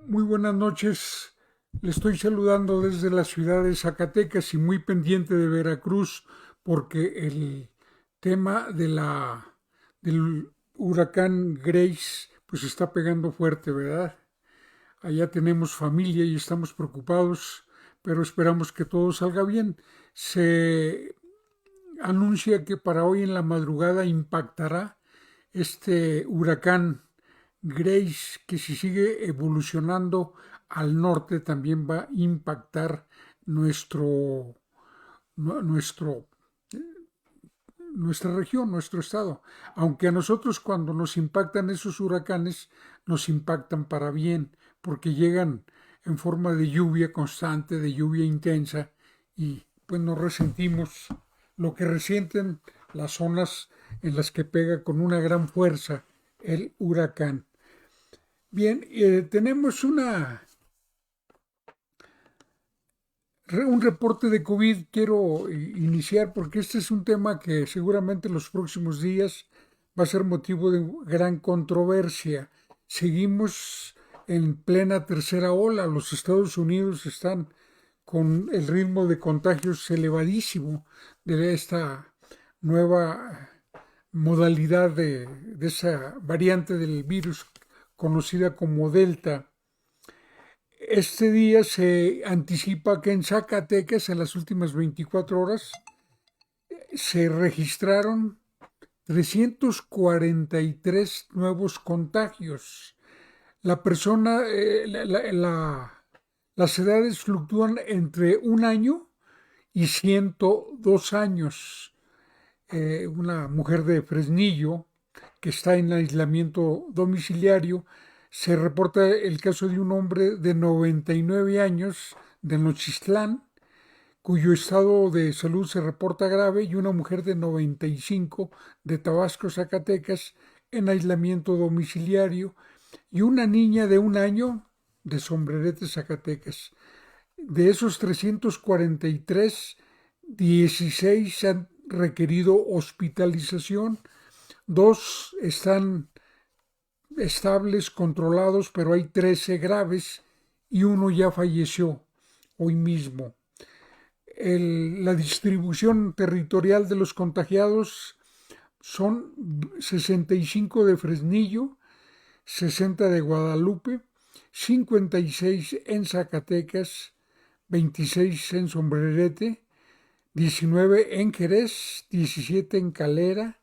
Muy buenas noches. Le estoy saludando desde la ciudad de Zacatecas y muy pendiente de Veracruz porque el tema del huracán Grace pues está pegando fuerte, ¿verdad? Allá tenemos familia y estamos preocupados, pero esperamos que todo salga bien. Se anuncia que para hoy en la madrugada impactará este huracán Grace, que si sigue evolucionando al norte también va a impactar nuestro, nuestro, nuestra región, nuestro estado. Aunque a nosotros cuando nos impactan esos huracanes, nos impactan para bien, porque llegan en forma de lluvia constante, de lluvia intensa, y pues nos resentimos lo que resienten las zonas en las que pega con una gran fuerza el huracán. Bien, tenemos un reporte de COVID. Quiero iniciar porque este es un tema que seguramente en los próximos días va a ser motivo de gran controversia. Seguimos en plena tercera ola. Los Estados Unidos están con el ritmo de contagios elevadísimo de esta nueva modalidad de esa variante del virus conocida como Delta. Este día se anticipa que en Zacatecas, en las últimas 24 horas, se registraron 343 nuevos contagios. La persona, las edades fluctúan entre un año y 102 años. Una mujer de Fresnillo que está en aislamiento domiciliario. Se reporta el caso de un hombre de 99 años de Nochistlán, cuyo estado de salud se reporta grave, y una mujer de 95 de Tabasco, Zacatecas, en aislamiento domiciliario, y una niña de un año de Sombrerete, Zacatecas. De esos 343, 16 han requerido hospitalización, dos están estables, controlados, pero hay 13 graves y uno ya falleció hoy mismo. La distribución territorial de los contagiados son 65 de Fresnillo, 60 de Guadalupe, 56 en Zacatecas, 26 en Sombrerete, 19 en Jerez, 17 en Calera,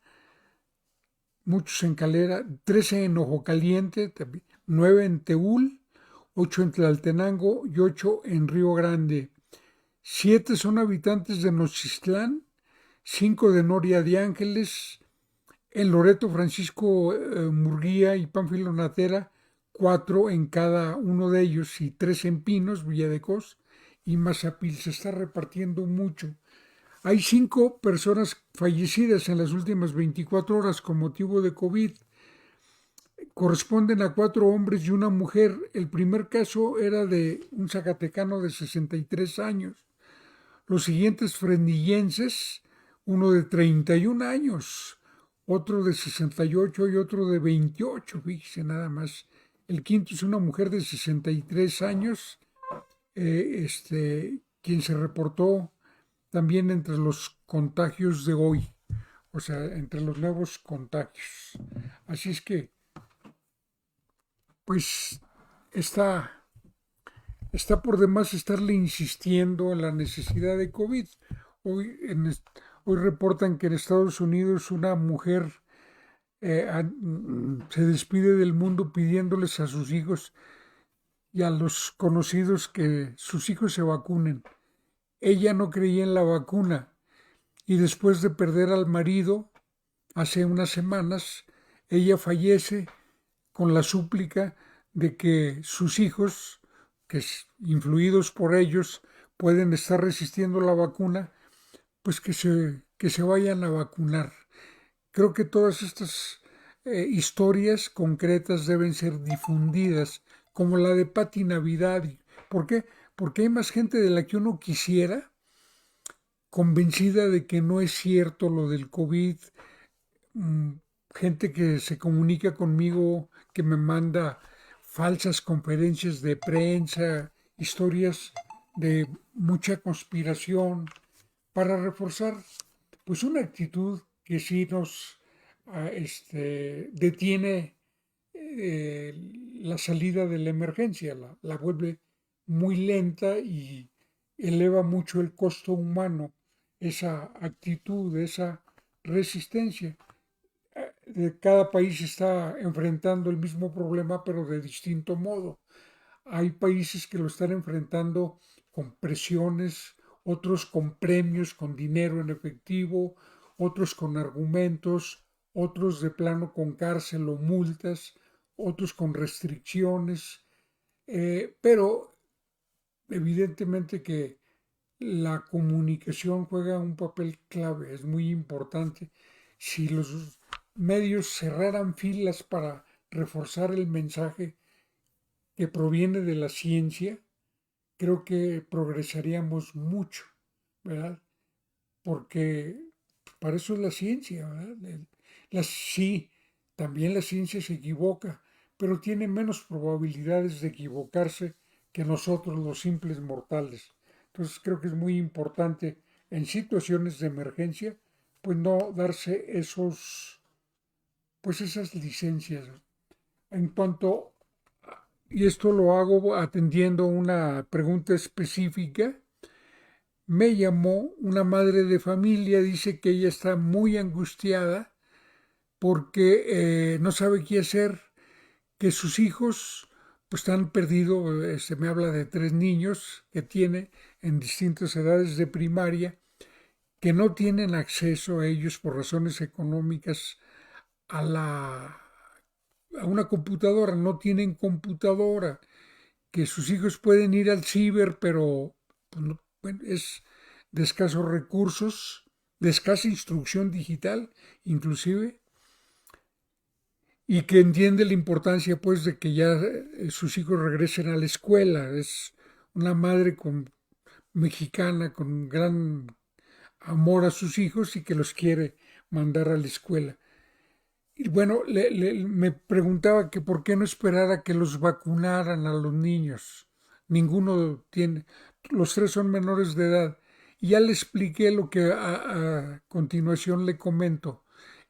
muchos en Calera, 13 en Ojo Caliente, 9 en Teúl, 8 en Tlaltenango y 8 en Río Grande. 7 son habitantes de Nochistlán, 5 de Noria de Ángeles, en Loreto Francisco Murguía y Pánfilo Natera, 4 en cada uno de ellos, y 3 en Pinos, Villadecos y Mazapil. Se está repartiendo mucho. Hay 5 personas fallecidas en las últimas 24 horas con motivo de COVID. Corresponden a 4 hombres y una mujer. El primer caso era de un zacatecano de 63 años. Los siguientes frenillenses, uno de 31 años, otro de 68 y otro de 28, fíjese nada más. El quinto es una mujer de 63 años, quien se reportó también entre los contagios de hoy, o sea, entre los nuevos contagios. Así es que, pues, está, está por demás estarle insistiendo en la necesidad de COVID. Hoy, hoy reportan que en Estados Unidos una mujer se despide del mundo pidiéndoles a sus hijos y a los conocidos que sus hijos se vacunen. Ella no creía en la vacuna y después de perder al marido hace unas semanas, ella fallece con la súplica de que sus hijos, que influidos por ellos pueden estar resistiendo la vacuna, pues que se vayan a vacunar. Creo que todas estas historias concretas deben ser difundidas, como la de Patti Navidad. ¿Por qué? Porque hay más gente de la que uno quisiera, convencida de que no es cierto lo del COVID. mm, Gente que se comunica conmigo, que me manda falsas conferencias de prensa, historias de mucha conspiración para reforzar pues una actitud que sí nos detiene eh, la salida de la emergencia, la vuelve muy lenta y eleva mucho el costo humano, esa actitud, esa resistencia. Cada país está enfrentando el mismo problema, pero de distinto modo. Hay países que lo están enfrentando con presiones, otros con premios, con dinero en efectivo, otros con argumentos, otros de plano con cárcel o multas, otros con restricciones, pero evidentemente que la comunicación juega un papel clave, es muy importante. Si los medios cerraran filas para reforzar el mensaje que proviene de la ciencia, creo que progresaríamos mucho, ¿verdad? Porque para eso es la ciencia, ¿verdad? Sí, también la ciencia se equivoca, pero tiene menos probabilidades de equivocarse que nosotros los simples mortales. Entonces creo que es muy importante en situaciones de emergencia, pues no darse pues esas licencias. En cuanto, y esto lo hago atendiendo una pregunta específica, me llamó una madre de familia, dice que ella está muy angustiada porque no sabe qué hacer, que sus hijos pues están perdidos, me habla de 3 niños que tiene en distintas edades de primaria, que no tienen acceso a ellos por razones económicas a a una computadora, no tienen computadora, que sus hijos pueden ir al ciber, pero pues, bueno, es de escasos recursos, de escasa instrucción digital, inclusive, y que entiende la importancia pues de que ya sus hijos regresen a la escuela. Es una madre mexicana con gran amor a sus hijos y que los quiere mandar a la escuela. Y bueno, me preguntaba que por qué no esperar a que los vacunaran a los niños. Ninguno tiene, los 3 son menores de edad. Y ya le expliqué lo que a continuación le comento.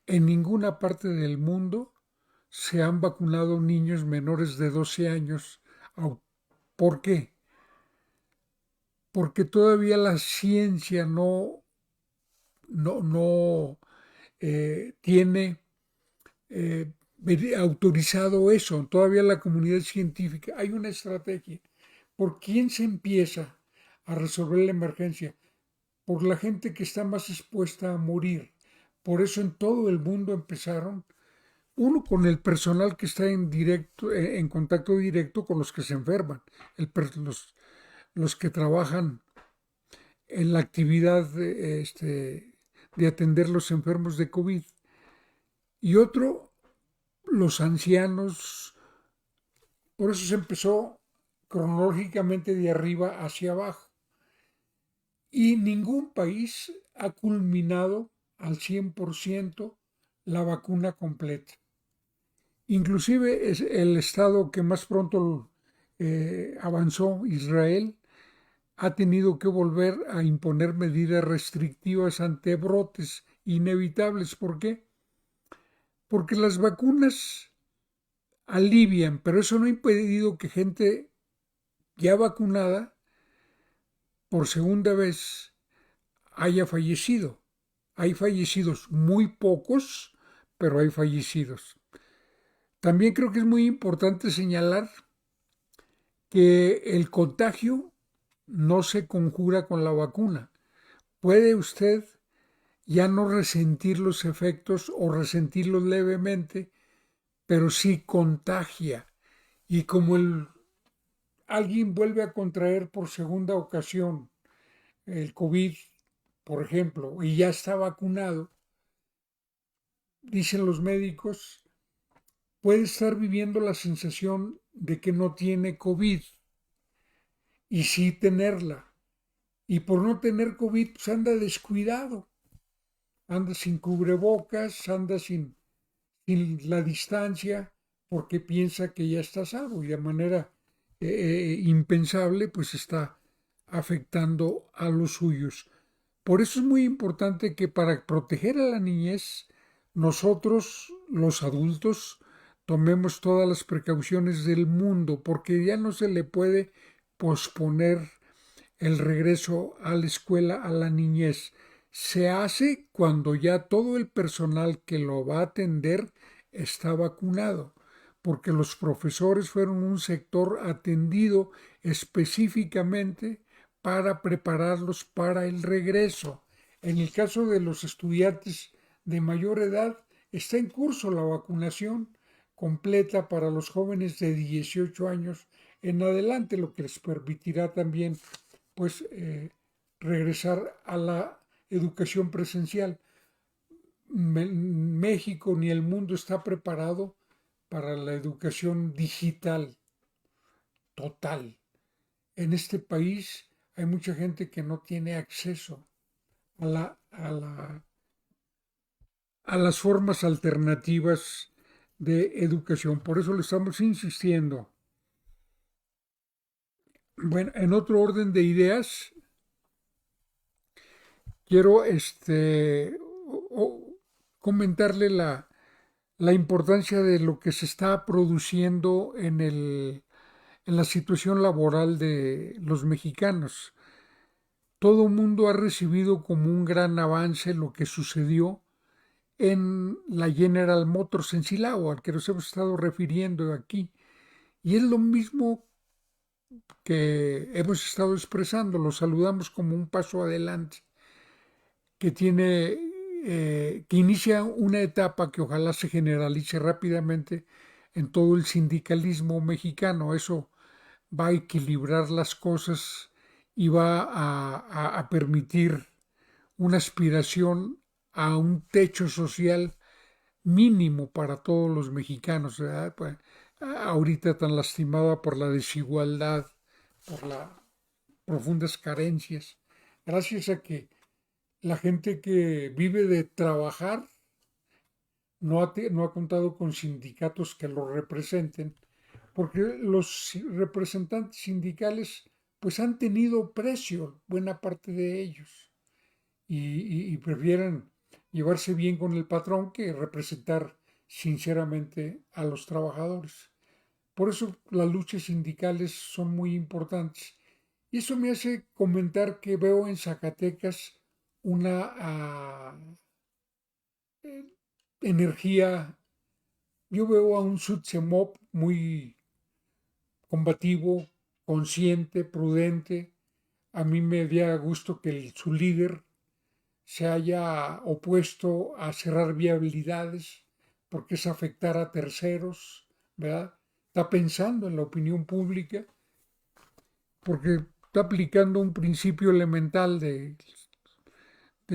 En ninguna parte del mundo se han vacunado niños menores de 12 años. ¿Por qué? Porque todavía la ciencia no tiene eh, autorizado eso. Todavía la comunidad científica. Hay una estrategia. ¿Por quién se empieza a resolver la emergencia? Por la gente que está más expuesta a morir. Por eso en todo el mundo empezaron uno con el personal que está en contacto directo con los que se enferman, los que trabajan en la actividad de atender los enfermos de COVID. Y otro, los ancianos. Por eso se empezó cronológicamente de arriba hacia abajo. Y ningún país ha culminado al 100% la vacuna completa. Inclusive es el estado que más pronto avanzó, Israel, ha tenido que volver a imponer medidas restrictivas ante brotes inevitables. ¿Por qué? Porque las vacunas alivian, pero eso no ha impedido que gente ya vacunada por segunda vez haya fallecido. Hay fallecidos, muy pocos, pero hay fallecidos. También creo que es muy importante señalar que el contagio no se conjura con la vacuna. Puede usted ya no resentir los efectos o resentirlos levemente, pero sí contagia. Y como alguien vuelve a contraer por segunda ocasión el COVID, por ejemplo, y ya está vacunado, dicen los médicos, puede estar viviendo la sensación de que no tiene COVID y sí tenerla. Y por no tener COVID, pues anda descuidado, anda sin cubrebocas, anda sin la distancia, porque piensa que ya está a salvo y de manera impensable pues está afectando a los suyos. Por eso es muy importante que para proteger a la niñez, nosotros, los adultos, tomemos todas las precauciones del mundo, porque ya no se le puede posponer el regreso a la escuela a la niñez. Se hace cuando ya todo el personal que lo va a atender está vacunado, porque los profesores fueron un sector atendido específicamente para prepararlos para el regreso. En el caso de los estudiantes de mayor edad, está en curso la vacunación completa para los jóvenes de 18 años en adelante, lo que les permitirá también pues regresar a la educación presencial. México ni el mundo está preparado para la educación digital total. En este país hay mucha gente que no tiene acceso a las formas alternativas de educación. Por eso le estamos insistiendo. Bueno, en otro orden de ideas, quiero comentarle la importancia de lo que se está produciendo en la situación laboral de los mexicanos. Todo el mundo ha recibido como un gran avance lo que sucedió en la General Motors en Silao, al que nos hemos estado refiriendo aquí. Y es lo mismo que hemos estado expresando, lo saludamos como un paso adelante, que que inicia una etapa que ojalá se generalice rápidamente en todo el sindicalismo mexicano. Eso va a equilibrar las cosas y va a permitir una aspiración a un techo social mínimo para todos los mexicanos, ¿verdad? Pues, ahorita tan lastimada por la desigualdad, por las profundas carencias, gracias a que la gente que vive de trabajar no ha contado con sindicatos que lo representen, porque los representantes sindicales pues han tenido precio, buena parte de ellos, y prefieren llevarse bien con el patrón que representar sinceramente a los trabajadores. Por eso las luchas sindicales son muy importantes. Y eso me hace comentar que veo en Zacatecas una energía. Yo veo a un Sutsemop muy combativo, consciente, prudente. A mí me da gusto que su líder se haya opuesto a cerrar viabilidades porque es afectar a terceros, ¿verdad? Está pensando en la opinión pública porque está aplicando un principio elemental de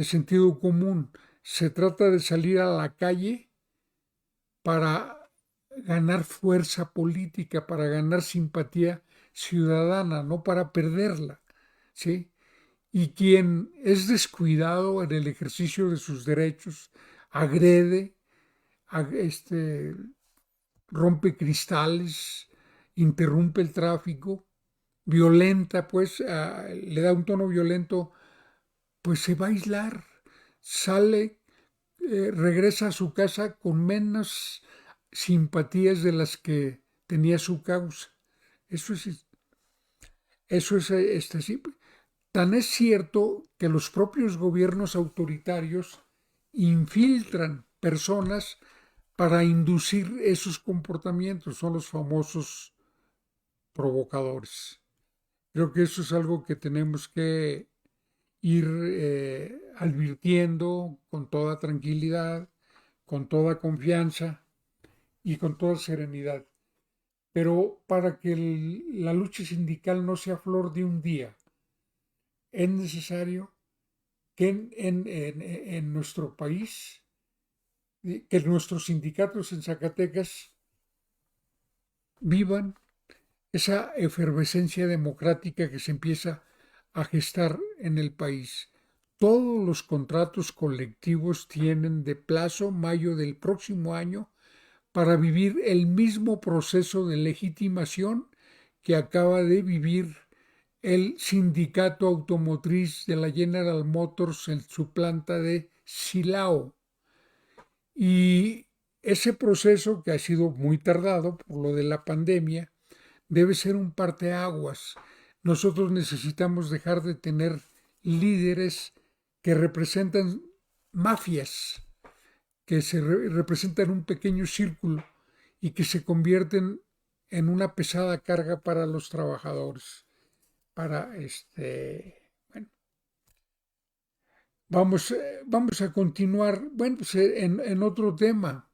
sentido común. Se trata de salir a la calle para ganar fuerza política, para ganar simpatía ciudadana, no para perderla, ¿sí? Y quien es descuidado en el ejercicio de sus derechos, agrede, rompe cristales, interrumpe el tráfico, violenta, pues, le da un tono violento, pues se va a aislar, sale, regresa a su casa con menos simpatías de las que tenía su causa. Eso es, eso es sí. Tan es cierto que los propios gobiernos autoritarios infiltran personas para inducir esos comportamientos, son los famosos provocadores. Creo que eso es algo que tenemos que ir advirtiendo con toda tranquilidad, con toda confianza y con toda serenidad. Pero para que la lucha sindical no sea flor de un día, es necesario que en nuestro país, que nuestros sindicatos en Zacatecas vivan esa efervescencia democrática que se empieza a gestar en el país. Todos los contratos colectivos tienen de plazo mayo del próximo año para vivir el mismo proceso de legitimación que acaba de vivir el sindicato automotriz de la General Motors en su planta de Silao. Y ese proceso, que ha sido muy tardado por lo de la pandemia, debe ser un parteaguas. Nosotros necesitamos dejar de tener líderes que representan mafias, que representan un pequeño círculo y que se convierten en una pesada carga para los trabajadores. Bueno, vamos a continuar, bueno, pues en otro tema.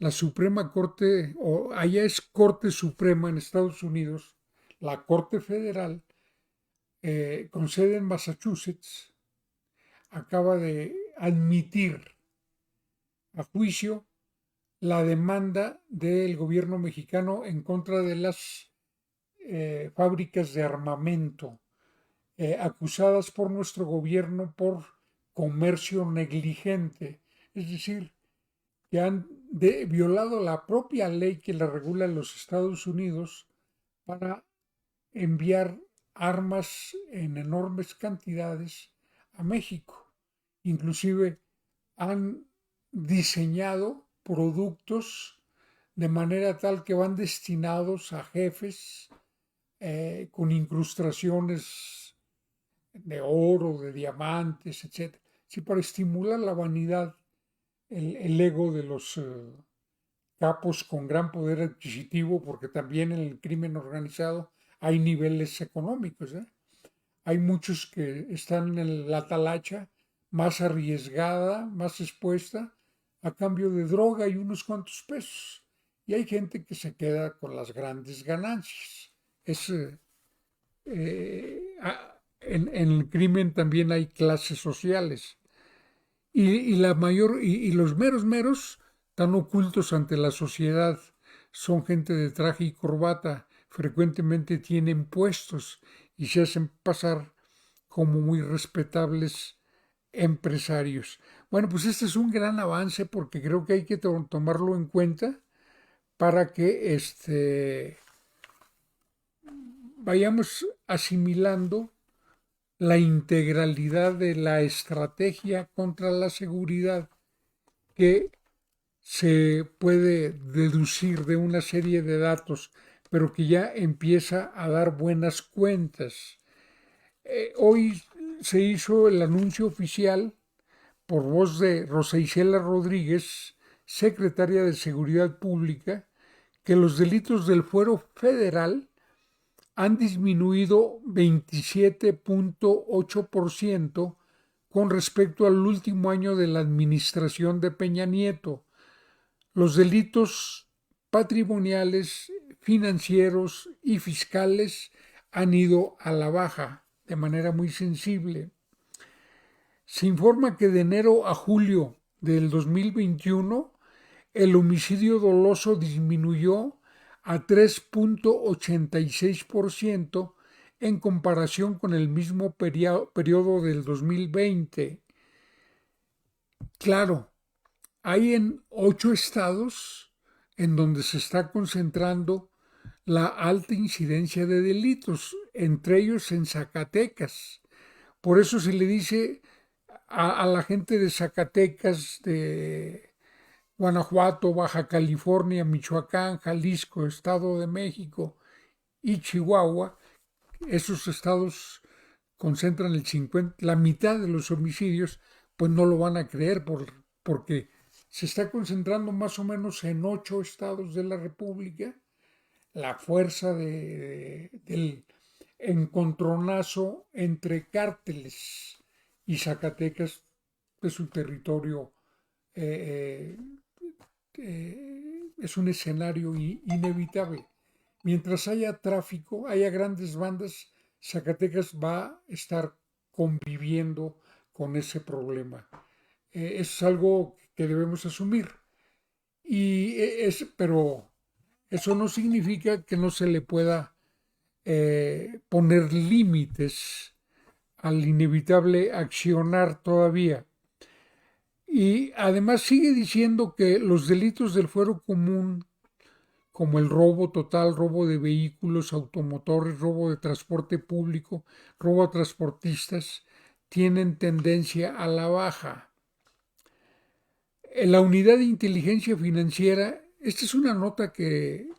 La Suprema Corte, o allá es Corte Suprema en Estados Unidos, la Corte Federal, con sede en Massachusetts, acaba de admitir a juicio la demanda del gobierno mexicano en contra de las fábricas de armamento, acusadas por nuestro gobierno por comercio negligente, es decir, que han violado la propia ley que la regula en los Estados Unidos para enviar armas en enormes cantidades a México. Inclusive han diseñado productos de manera tal que van destinados a jefes con incrustaciones de oro, de diamantes, etc. Sí, para estimular la vanidad, el ego de los capos con gran poder adquisitivo, porque también en el crimen organizado hay niveles económicos. Hay muchos que están en la talacha más arriesgada, más expuesta, a cambio de droga y unos cuantos pesos. Y hay gente que se queda con las grandes ganancias. En el crimen también hay clases sociales. Y la mayor, y los meros tan ocultos ante la sociedad son gente de traje y corbata, frecuentemente tienen puestos y se hacen pasar como muy respetables empresarios. Bueno, pues este es un gran avance porque creo que hay que tomarlo en cuenta para que vayamos asimilando la integralidad de la estrategia contra la seguridad que se puede deducir de una serie de datos, pero que ya empieza a dar buenas cuentas. Hoy se hizo el anuncio oficial por voz de Rosa Isela Rodríguez, secretaria de Seguridad Pública, que los delitos del fuero federal han disminuido 27.8% con respecto al último año de la administración de Peña Nieto. Los delitos patrimoniales, financieros y fiscales han ido a la baja de manera muy sensible. Se informa que de enero a julio del 2021 el homicidio doloso disminuyó a 3.86% en comparación con el mismo periodo del 2020. Claro, hay en 8 estados en donde se está concentrando la alta incidencia de delitos, entre ellos en Zacatecas. Por eso se le dice a la gente de Zacatecas, de Guanajuato, Baja California, Michoacán, Jalisco, Estado de México y Chihuahua, esos estados concentran la mitad de los homicidios, pues no lo van a creer porque se está concentrando más o menos en 8 estados de la República la fuerza del encontronazo entre cárteles, y Zacatecas es un territorio, eh, es un escenario inevitable. Mientras haya tráfico, haya grandes bandas, Zacatecas va a estar conviviendo con ese problema. Es algo que debemos asumir. Pero eso no significa que no se le pueda poner límites al inevitable accionar todavía. Y además sigue diciendo que los delitos del fuero común, como el robo total, robo de vehículos, automotores, robo de transporte público, robo a transportistas, tienen tendencia a la baja. En la unidad de inteligencia financiera, esta es una nota que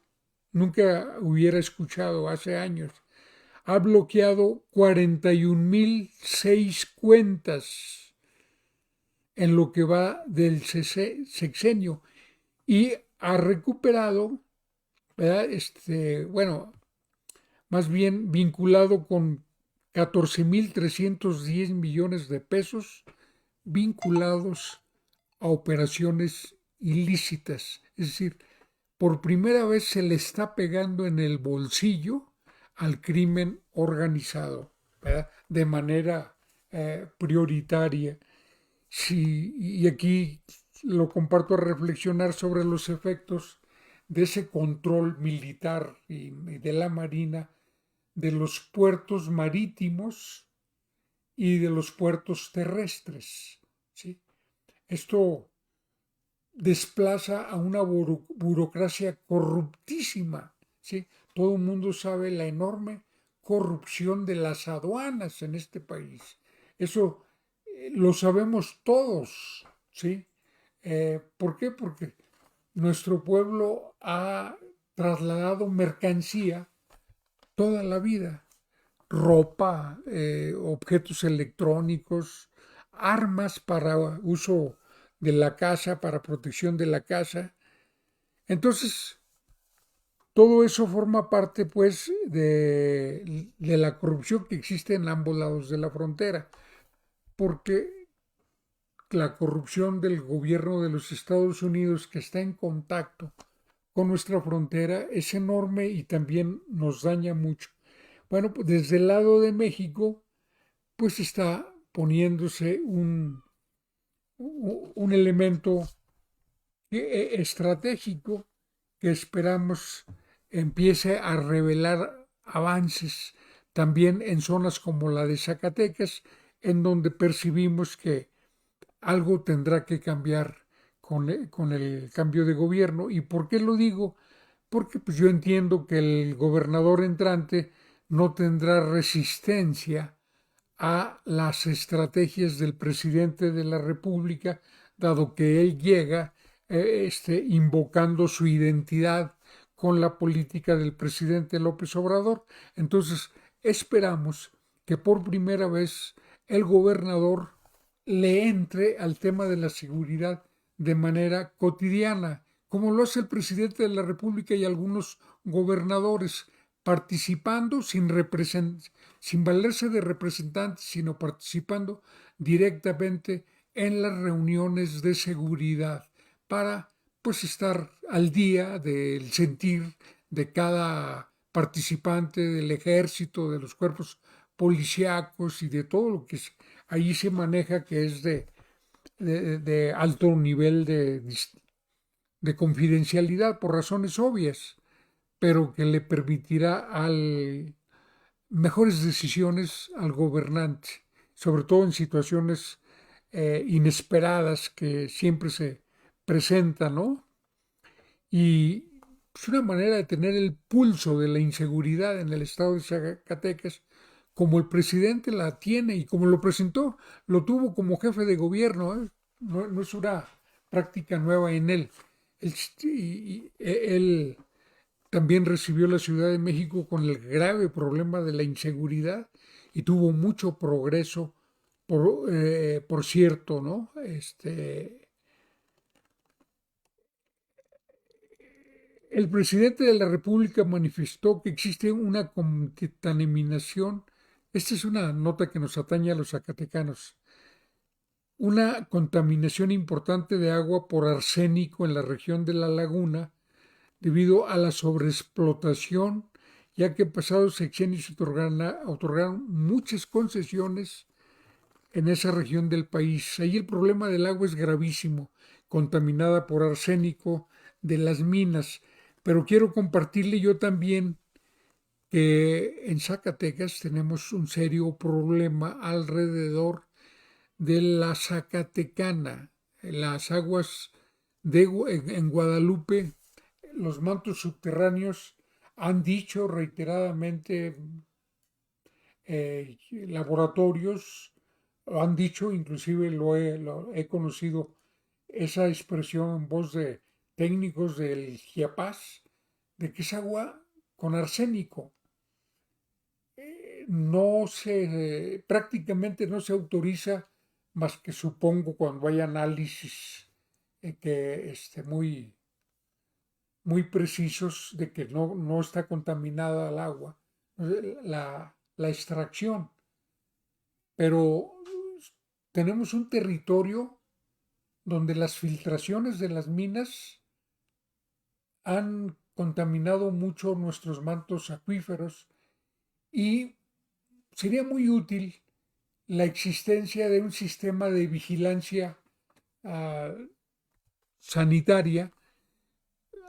nunca hubiera escuchado hace años, ha bloqueado 41.006 cuentas en lo que va del sexenio y ha recuperado, ¿verdad? Bueno, más bien vinculado con 14.310 millones de pesos vinculados a operaciones ilícitas. Es decir, por primera vez se le está pegando en el bolsillo al crimen organizado, ¿verdad? De manera prioritaria. Sí, y aquí lo comparto a reflexionar sobre los efectos de ese control militar y de la Marina de los puertos marítimos y de los puertos terrestres. ¿Sí? Esto desplaza a una burocracia corruptísima. ¿Sí? Todo el mundo sabe la enorme corrupción de las aduanas en este país. Eso lo sabemos todos. ¿Sí? ¿Por qué? Porque nuestro pueblo ha trasladado mercancía toda la vida, ropa, objetos electrónicos, armas para uso de la casa, para protección de la casa. Entonces, todo eso forma parte, pues, de la corrupción que existe en ambos lados de la frontera, porque la corrupción del gobierno de los Estados Unidos que está en contacto con nuestra frontera es enorme y también nos daña mucho. Bueno, pues desde el lado de México, pues está poniéndose un elemento estratégico que esperamos empiece a revelar avances también en zonas como la de Zacatecas, en donde percibimos que algo tendrá que cambiar con el cambio de gobierno. ¿Y por qué lo digo? Porque pues, yo entiendo que el gobernador entrante no tendrá resistencia a las estrategias del presidente de la República, dado que él llega invocando su identidad con la política del presidente López Obrador. Entonces, esperamos que por primera vez el gobernador le entre al tema de la seguridad de manera cotidiana, como lo hace el presidente de la República y algunos gobernadores, participando sin valerse de representantes, sino participando directamente en las reuniones de seguridad para pues estar al día del sentir de cada participante del ejército, de los cuerpos policíacos y de todo lo que allí se maneja que es de alto nivel de confidencialidad por razones obvias, pero que le permitirá mejores decisiones al gobernante, sobre todo en situaciones inesperadas que siempre se presentan, ¿no? Y es una manera de tener el pulso de la inseguridad en el estado de Zacatecas, como el presidente la tiene y como lo presentó, lo tuvo como jefe de gobierno, ¿eh? No es una práctica nueva en él. Él también recibió la Ciudad de México con el grave problema de la inseguridad y tuvo mucho progreso, por cierto, ¿no? El presidente de la República manifestó que existe una contaminación. Esta es una nota que nos atañe a los zacatecanos. Una contaminación importante de agua por arsénico en la región de la laguna debido a la sobreexplotación, ya que pasados sexenios se otorgaron muchas concesiones en esa región del país. Ahí el problema del agua es gravísimo, contaminada por arsénico de las minas. Pero quiero compartirle yo también que en Zacatecas tenemos un serio problema alrededor de la Zacatecana. las aguas en Guadalupe, los mantos subterráneos han dicho reiteradamente laboratorios, han dicho, inclusive lo he conocido esa expresión en voz de técnicos del GIAPAS, de que es agua con arsénico. No se, prácticamente no se autoriza más que supongo cuando hay análisis muy, muy precisos de que no está contaminada el agua, la extracción. Pero tenemos un territorio donde las filtraciones de las minas han contaminado mucho nuestros mantos acuíferos y sería muy útil la existencia de un sistema de vigilancia uh, sanitaria,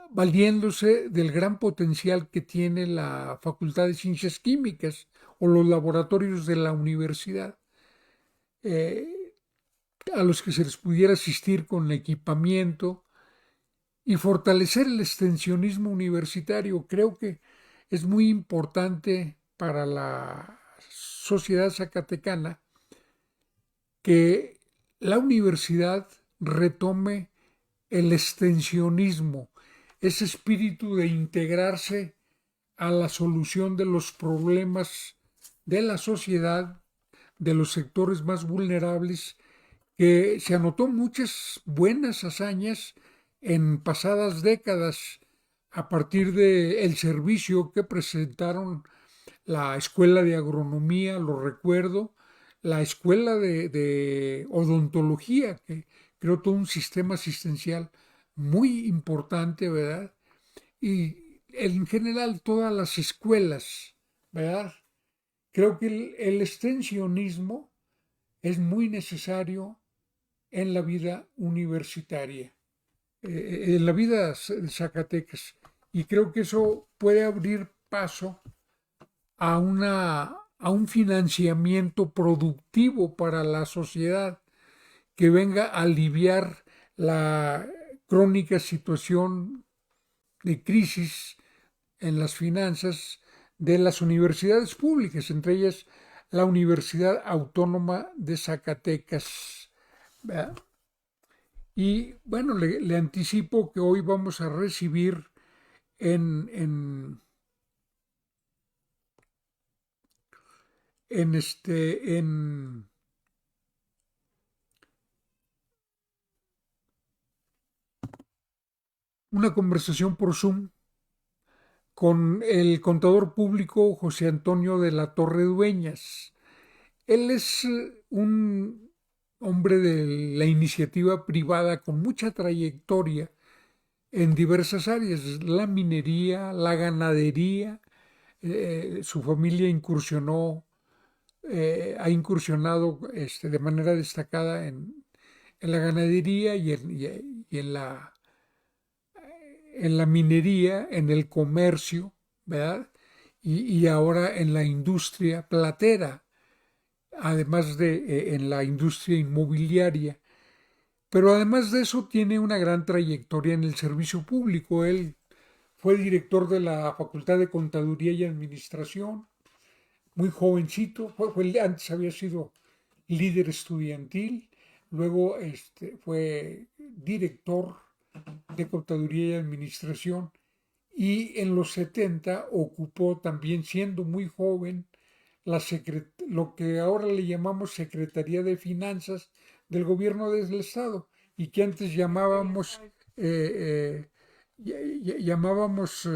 valiéndose del gran potencial que tiene la Facultad de Ciencias Químicas o los laboratorios de la universidad, a los que se les pudiera asistir con equipamiento y fortalecer el extensionismo universitario. Creo que es muy importante para la sociedad zacatecana que la universidad retome el extensionismo, ese espíritu de integrarse a la solución de los problemas de la sociedad, de los sectores más vulnerables, que se anotó muchas buenas hazañas en pasadas décadas a partir del servicio que presentaron la escuela de agronomía, lo recuerdo, la escuela de odontología, que creó todo un sistema asistencial muy importante, ¿verdad? Y en general todas las escuelas, ¿verdad? Creo que el extensionismo es muy necesario en la vida universitaria, en la vida de Zacatecas. Y creo que eso puede abrir paso a un financiamiento productivo para la sociedad que venga a aliviar la crónica situación de crisis en las finanzas de las universidades públicas, entre ellas la Universidad Autónoma de Zacatecas. ¿Verdad? Y bueno, le anticipo que hoy vamos a recibir en, en, en una conversación por Zoom con el contador público José Antonio de la Torre Dueñas. Él es un hombre de la iniciativa privada con mucha trayectoria en diversas áreas, la minería, la ganadería. Su familia ha incursionado de manera destacada en la ganadería y en la minería, en el comercio, ¿verdad? Y ahora en la industria platera, además de en la industria inmobiliaria. Pero además de eso tiene una gran trayectoria en el servicio público. Él fue director de la Facultad de Contaduría y Administración, muy jovencito, antes había sido líder estudiantil, luego fue director de Contaduría y Administración y en los 70 ocupó también siendo muy joven lo que ahora le llamamos Secretaría de Finanzas del Gobierno del Estado y que antes llamábamos llamábamos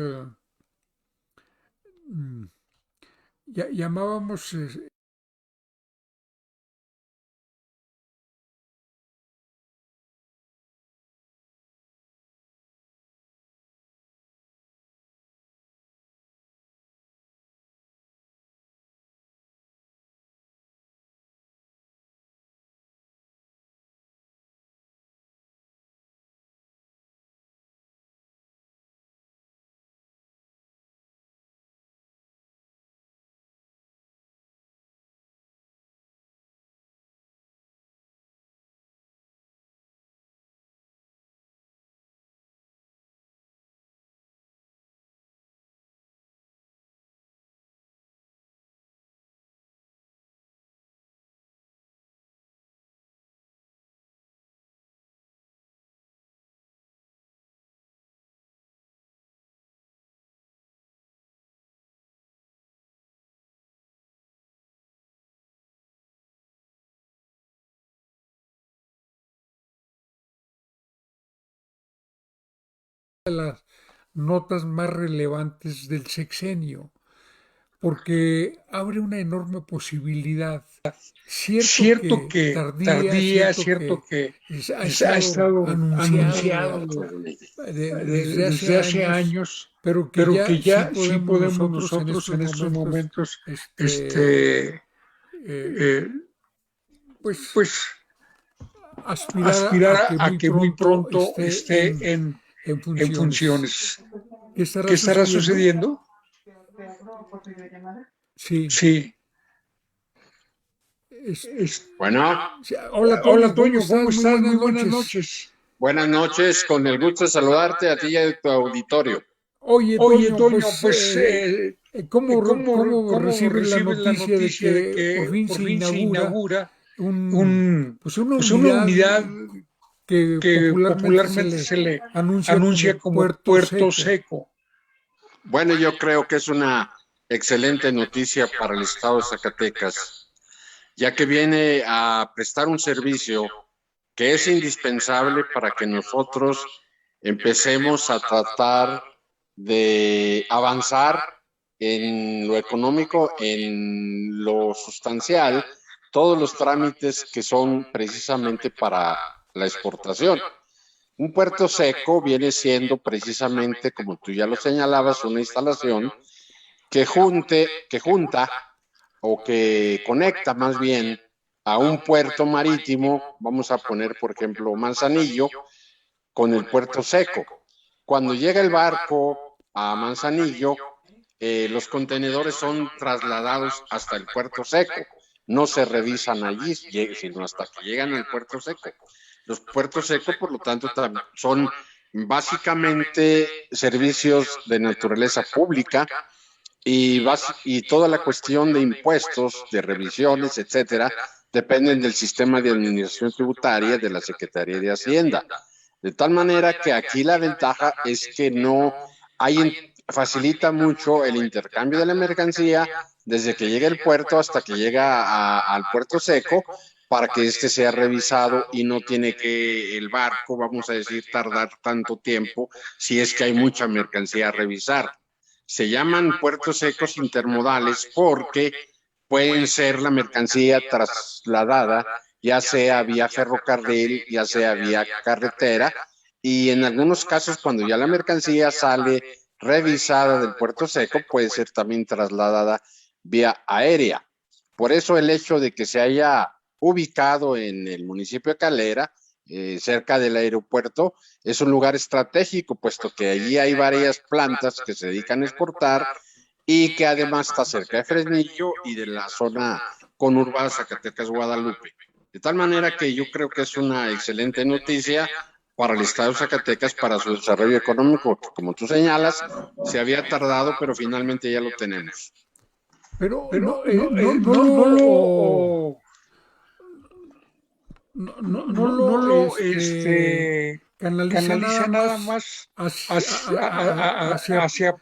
llamábamos de las notas más relevantes del sexenio, porque abre una enorme posibilidad. Cierto Cierto que que tardía, tardía, cierto cierto que que ha ha estado estado anunciado anunciado desde hace desde hace años, años, pero que pero ya que sí ya sí podemos podemos nosotros en nosotros estos en estos momentos, momentos, este, este, eh, eh, pues pues aspirar aspirar a que a muy que muy pronto pronto esté esté en en funciones. funciones. ¿Qué estará ¿Qué estará sucediendo? sucediendo? Sí. Sí. Es- Bueno, sí, hola Hola Toño, ¿cómo Toño, ¿cómo estás? Muy estás? buenas Muy buenas noches. noches. buenas noches, con el gusto de saludarte a ti y a tu auditorio. Oye Oye Toño, Toño, pues pues ¿cómo ¿cómo recibes la recibes la noticia de noticia de que por que fin por se fin se inaugura inaugura un, un, pues una pues una unidad unidad que que popularmente se popularmente le se le anuncia anuncia como como Puerto Puerto Seco? Seco? Bueno, yo creo que es una excelente noticia para el estado de Zacatecas, ya que viene a prestar un servicio que es indispensable para que nosotros empecemos a tratar de avanzar en lo económico, en lo sustancial, todos los trámites que son precisamente para la exportación. Un puerto seco viene siendo precisamente, como tú ya lo señalabas, una instalación que junta o que conecta más bien a un puerto marítimo, vamos a poner por ejemplo Manzanillo, con el puerto seco. Cuando llega el barco a Manzanillo, los contenedores son trasladados hasta el puerto seco. No se revisan allí, sino hasta que llegan al puerto seco. Los puertos secos, por lo tanto, son básicamente servicios de naturaleza pública y toda la cuestión de impuestos, de revisiones, etcétera, dependen del sistema de administración tributaria de la Secretaría de Hacienda. De tal manera que aquí la ventaja es que no facilita mucho el intercambio de la mercancía desde que llega el puerto hasta que llega al puerto seco para que éste sea revisado y no tiene que el barco, vamos a decir, tardar tanto tiempo si es que hay mucha mercancía a revisar. Se llaman puertos secos intermodales porque pueden ser la mercancía trasladada ya sea vía ferrocarril, ya sea vía carretera, y en algunos casos cuando ya la mercancía sale revisada del puerto seco, puede ser también trasladada vía aérea. Por eso el hecho de que se haya ubicado en el municipio de Calera, cerca del aeropuerto, es un lugar estratégico, puesto que allí hay varias plantas que se dedican a exportar y que además está cerca de Fresnillo y de la zona conurbada Zacatecas-Guadalupe. De tal manera que yo creo que es una excelente noticia para el estado de Zacatecas, para su desarrollo económico, que como tú señalas, se había tardado, pero finalmente ya lo tenemos. Pero Pero no lo canaliza nada canaliza nada más más hacia, hacia hacia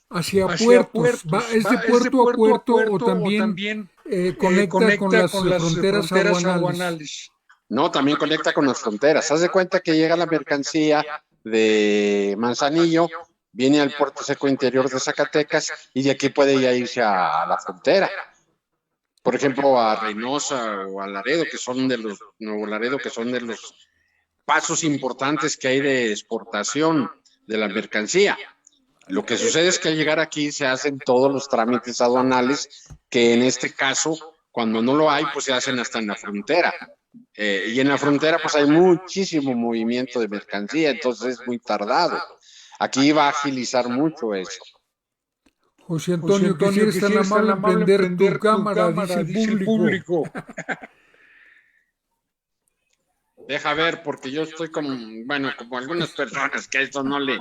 hacia puertos. puertos. ¿Es de ¿Es de puerto a puerto a puerto o puerto o también también conecta con conecta las con las fronteras fronteras aduanales? aduanales? No, también conecta con las fronteras. Haz de cuenta que llega la mercancía de Manzanillo, viene al puerto seco interior de Zacatecas y de aquí puede ya irse a la frontera. Por ejemplo, a Reynosa o a Laredo, que son de los, Nuevo Laredo, que son de los pasos importantes que hay de exportación de la mercancía. Lo que sucede es que al llegar aquí se hacen todos los trámites aduanales, que en este caso, cuando no lo hay, pues se hacen hasta en la frontera. Y en la frontera, pues hay muchísimo movimiento de mercancía, entonces es muy tardado. Aquí va a agilizar mucho eso. José José Antonio, Antonio, quisieras tan quisieras tan amable en amable en prender tu prender tu cámara, dice cámara, el dice el público. público. Deja ver, porque yo estoy como, bueno, como algunas personas que a esto no le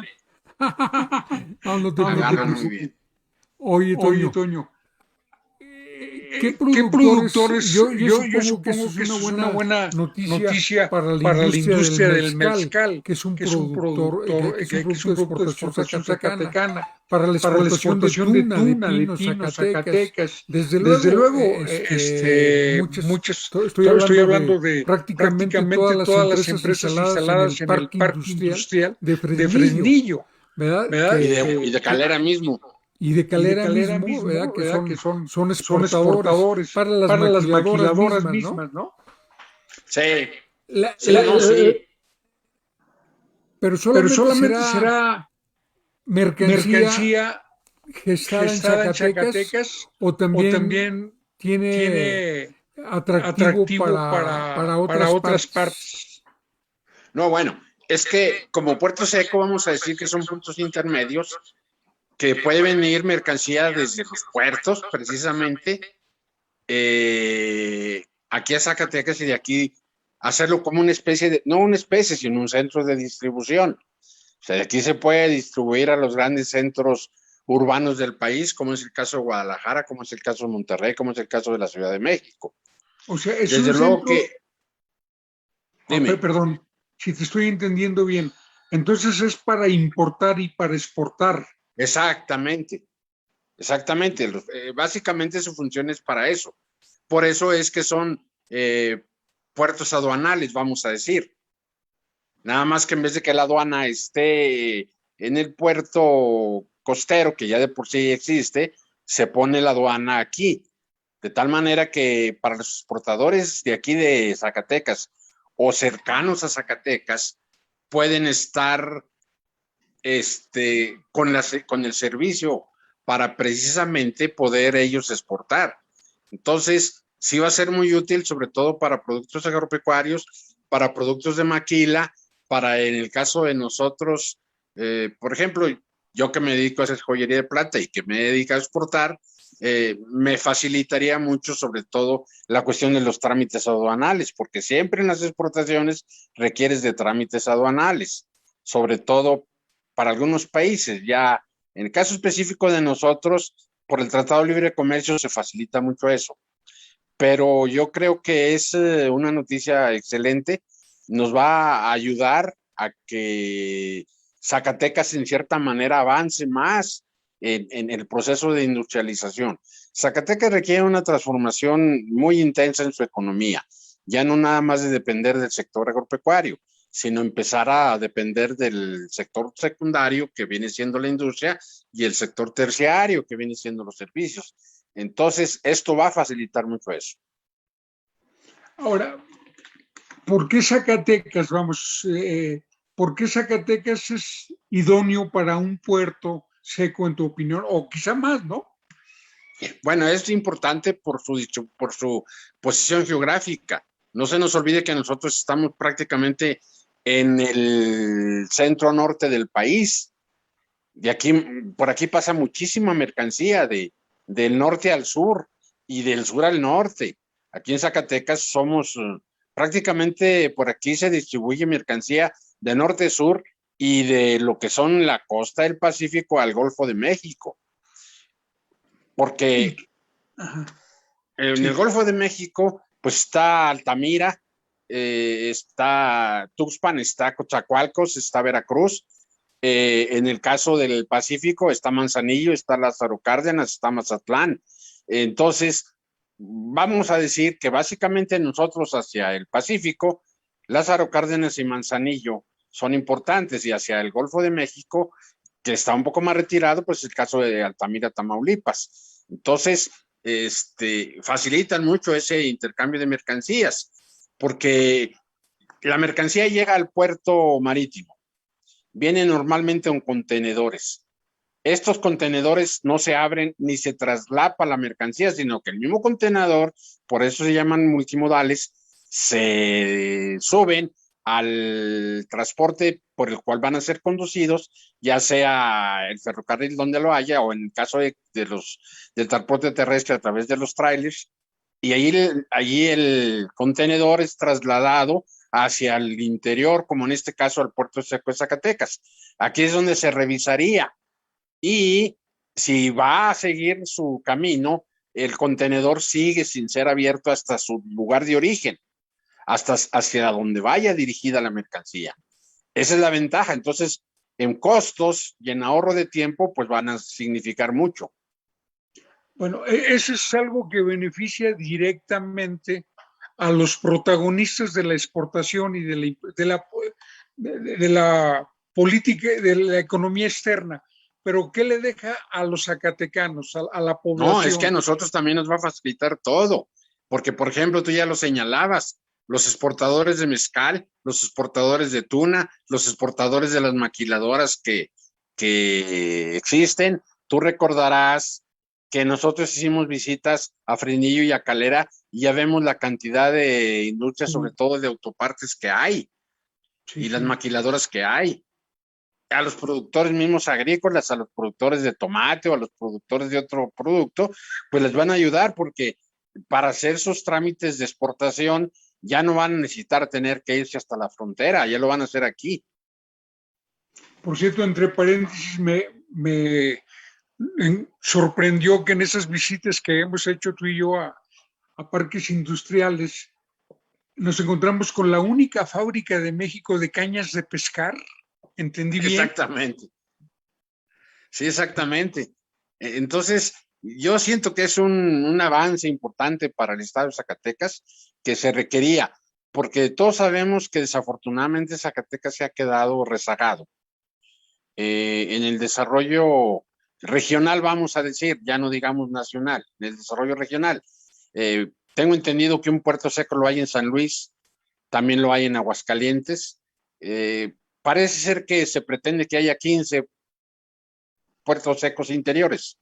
No te agarran preocupes. muy bien. Oye, Oye, Toño, Toño, ¿qué ¿qué productores? productores? Yo Yo supongo que eso supongo es que una eso es una buena buena noticia noticia para la para la industria del industria del mezcal, mezcal, que es un que es un productor, productor, que es un que es producto un de producto de exportación exportación zacatecana, zacatecana, para la para la exportación exportación de de tuna, pino, de pino, Zacatecas. Zacatecas. Desde Desde luego, luego, muchas, estoy estoy hablando de hablando de prácticamente todas prácticamente las todas las empresas empresas instaladas en el instaladas en el parque parque industrial industrial de de Fresnillo. Fresnillo. ¿verdad? ¿verdad? Y de Calera mismo. Y de Calera mismo, ¿verdad? Que son exportadores para las maquiladoras mismas, ¿no? Sí, La- sí, la- no, sí. pero Pero solamente solamente será será mercancía mercancía gestada en gestada en Zacatecas Zacatecas o o también también tiene tiene atractivo atractivo para para otras otras partes. partes. No, bueno, es que como puerto seco vamos a decir que son puntos intermedios que puede venir mercancía desde los puertos, precisamente, aquí a Zacatecas y de aquí hacerlo como una especie de, no una especie, sino un centro de distribución. O sea, de aquí se puede distribuir a los grandes centros urbanos del país, como es el caso de Guadalajara, como es el caso de Monterrey, como es el caso de la Ciudad de México. O sea, es Desde un luego centro, que, dime, perdón, si te estoy entendiendo bien, entonces es para importar y para exportar. exactamente, exactamente. Básicamente su función es para eso. Por eso es que son puertos aduanales, vamos a decir. Nada más que en vez de que la aduana esté en el puerto costero, que ya de por sí existe, se pone la aduana aquí. De tal manera que para los exportadores de aquí de Zacatecas o cercanos a Zacatecas pueden estar con el servicio para precisamente poder ellos exportar. Entonces, sí va a ser muy útil, sobre todo para productos agropecuarios, para productos de maquila, para en el caso de nosotros, por ejemplo, yo que me dedico a hacer joyería de plata y que me dedico a exportar, me facilitaría mucho, sobre todo, la cuestión de los trámites aduanales, porque siempre en las exportaciones requieres de trámites aduanales, sobre todo para algunos países. Ya en el caso específico de nosotros, por el Tratado de Libre Comercio se facilita mucho eso. Pero yo creo que es una noticia excelente. Nos va a ayudar a que Zacatecas en cierta manera avance más en el proceso de industrialización. Zacatecas requiere una transformación muy intensa en su economía, ya no nada más de depender del sector agropecuario, sino empezar a depender del sector secundario, que viene siendo la industria, y el sector terciario, que viene siendo los servicios. Entonces, esto va a facilitar mucho eso. Ahora, ¿por qué Zacatecas, por qué Zacatecas es idóneo para un puerto seco, en tu opinión? O quizá más, ¿no? Bueno, es importante por su posición geográfica. No se nos olvide que nosotros estamos prácticamente en el centro norte del país. De aquí, por aquí pasa muchísima mercancía del norte al sur y del sur al norte. Aquí en Zacatecas somos prácticamente por aquí se distribuye mercancía de norte a sur y de lo que son la costa del Pacífico al Golfo de México. Porque Ajá, en sí. el Golfo de México, pues está Altamira, está Tuxpan, está Coatzacoalcos, está Veracruz. En el caso del Pacífico está Manzanillo, está Lázaro Cárdenas, está Mazatlán. Entonces, vamos a decir que básicamente nosotros hacia el Pacífico, Lázaro Cárdenas y Manzanillo son importantes y hacia el Golfo de México, que está un poco más retirado, pues el caso de Altamira, Tamaulipas. Entonces, facilitan mucho ese intercambio de mercancías, porque la mercancía llega al puerto marítimo, viene normalmente en contenedores. Estos contenedores no se abren ni se traslapa la mercancía, sino que el mismo contenedor, por eso se llaman multimodales, se suben al transporte por el cual van a ser conducidos, ya sea el ferrocarril donde lo haya, o en el caso del transporte terrestre a través de los trailers, y allí el contenedor es trasladado hacia el interior, como en este caso al puerto seco de Zacatecas. Aquí es donde se revisaría y si va a seguir su camino, el contenedor sigue sin ser abierto hasta su lugar de origen, hasta hacia donde vaya dirigida la mercancía. Esa es la ventaja. Entonces, en costos y en ahorro de tiempo, pues van a significar mucho. Bueno, eso es algo que beneficia directamente a los protagonistas de la exportación y de la política, de la economía externa, pero ¿qué le deja a los zacatecanos, a la No, es que a población? nosotros también nos va a facilitar todo, porque por ejemplo, tú ya lo señalabas, los exportadores de mezcal, los exportadores de tuna, los exportadores de las maquiladoras que existen. Tú recordarás que nosotros hicimos visitas a Fresnillo y a Calera y ya vemos la cantidad de industrias, sobre todo de autopartes que hay Sí, y las sí. maquiladoras que hay. A los productores mismos agrícolas, a los productores de tomate o a los productores de otro producto, pues les van a ayudar porque para hacer sus trámites de exportación ya no van a necesitar tener que irse hasta la frontera, ya lo van a hacer aquí. Por cierto, entre paréntesis, sorprendió que en esas visitas que hemos hecho tú y yo a parques industriales, nos encontramos con la única fábrica de México de cañas de pescar. ¿Entendí bien? Exactamente, sí, exactamente. Entonces, yo siento que es un avance importante para el estado de Zacatecas que se requería, porque todos sabemos que desafortunadamente Zacatecas se ha quedado rezagado en el desarrollo regional, vamos a decir, ya no digamos nacional, en el desarrollo regional. Tengo entendido que un puerto seco lo hay en San Luis, también lo hay en Aguascalientes. Parece ser que se pretende que haya 15 puertos secos interiores.